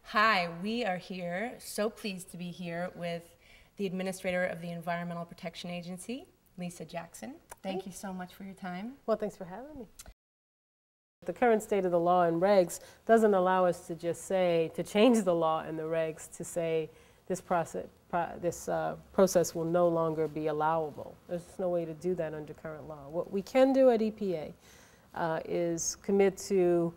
Hi, we are here, so pleased to be here with the Administrator of the Environmental Protection Agency, Lisa Jackson. Thank you so much for your time. Well, thanks for having me. The current state of the law and regs doesn't allow us to just say, to change the law and the regs to say this process will no longer be allowable. There's no way to do that under current law. What we can do at EPA is commit to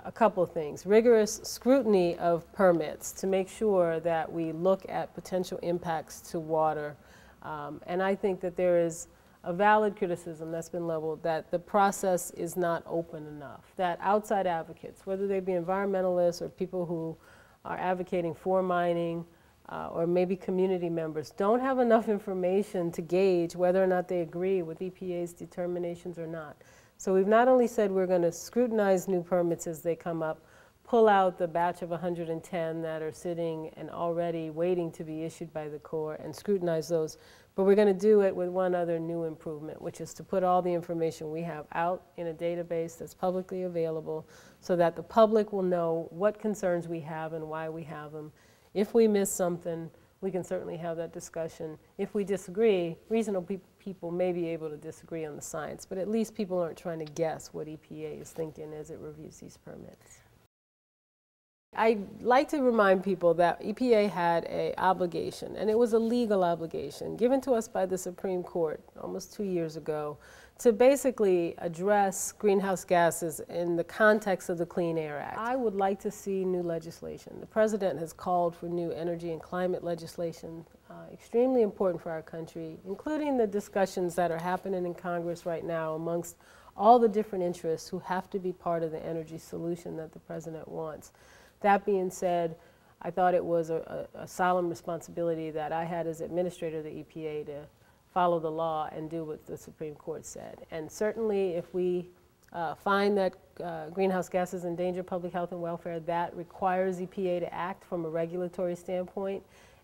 a couple of things. Rigorous scrutiny of permits to make sure that we look at potential impacts to water. And I think that there is a valid criticism that's been leveled that the process is not open enough, that outside advocates, whether they be environmentalists or people who are advocating for mining or maybe community members, don't have enough information to gauge whether or not they agree with EPA's determinations or not. So we've not only said we're going to scrutinize new permits as they come up, pull out the batch of 110 that are sitting and already waiting to be issued by the Corps and scrutinize those, but we're going to do it with one other new improvement, which is to put all the information we have out in a database that's publicly available so that the public will know what concerns we have and why we have them. If we miss something, we can certainly have that discussion. If we disagree, reasonable people may be able to disagree on the science, but at least people aren't trying to guess what EPA is thinking as it reviews these permits. I'd like to remind people that EPA had an obligation, and it was a legal obligation given to us by the Supreme Court almost 2 years ago, to basically address greenhouse gases in the context of the Clean Air Act. I would like to see new legislation. The President has called for new energy and climate legislation, extremely important for our country, including the discussions that are happening in Congress right now amongst all the different interests who have to be part of the energy solution that the President wants. That being said, I thought it was a solemn responsibility that I had as administrator of the EPA to follow the law and do what the Supreme Court said. And certainly if we find that greenhouse gases endanger public health and welfare, that requires EPA to act from a regulatory standpoint.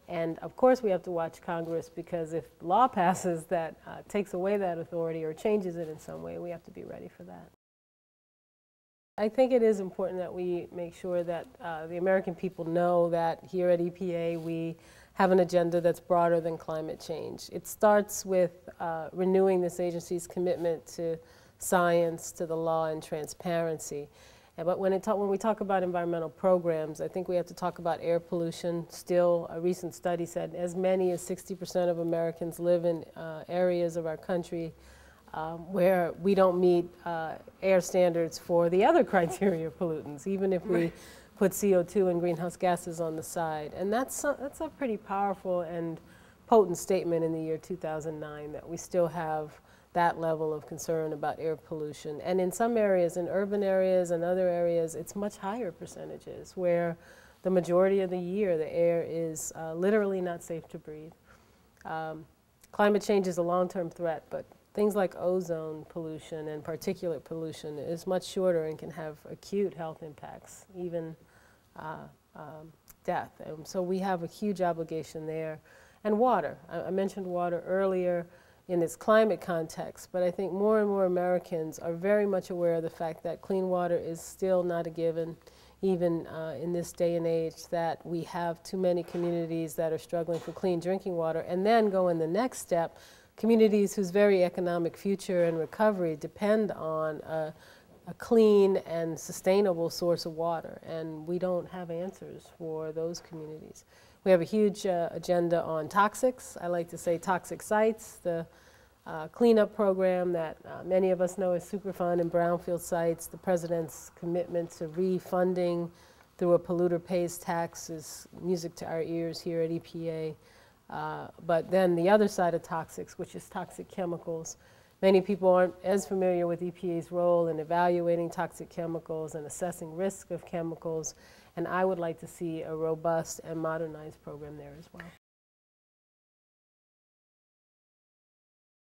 And of course we have to watch Congress, because if law passes that takes away that authority or changes it in some way, we have to be ready for that. I think it is important that we make sure that the American people know that here at EPA we have an agenda that's broader than climate change. It starts with renewing this agency's commitment to science, to the law, and transparency. But when we talk about environmental programs, I think we have to talk about air pollution. Still, a recent study said as many as 60% of Americans live in areas of our country where we don't meet air standards for the other criteria pollutants, even if we put CO2 and greenhouse gases on the side. And that's a pretty powerful and potent statement in the year 2009, that we still have that level of concern about air pollution. And in some areas, in urban areas and other areas, it's much higher percentages, where the majority of the year the air is literally not safe to breathe. Climate change is a long-term threat, but things like ozone pollution and particulate pollution is much shorter and can have acute health impacts, even death. And so we have a huge obligation there. And water. I mentioned water earlier in its climate context, but I think more and more Americans are very much aware of the fact that clean water is still not a given, even in this day and age, that we have too many communities that are struggling for clean drinking water. And then go in the next step, communities whose very economic future and recovery depend on a clean and sustainable source of water, and we don't have answers for those communities. We have a huge agenda on toxics. I like to say toxic sites, the cleanup program that many of us know as Superfund and brownfield sites. The President's commitment to refunding through a polluter pays tax is music to our ears here at EPA. But then the other side of toxics, which is toxic chemicals. Many people aren't as familiar with EPA's role in evaluating toxic chemicals and assessing risk of chemicals, and I would like to see a robust and modernized program there as well.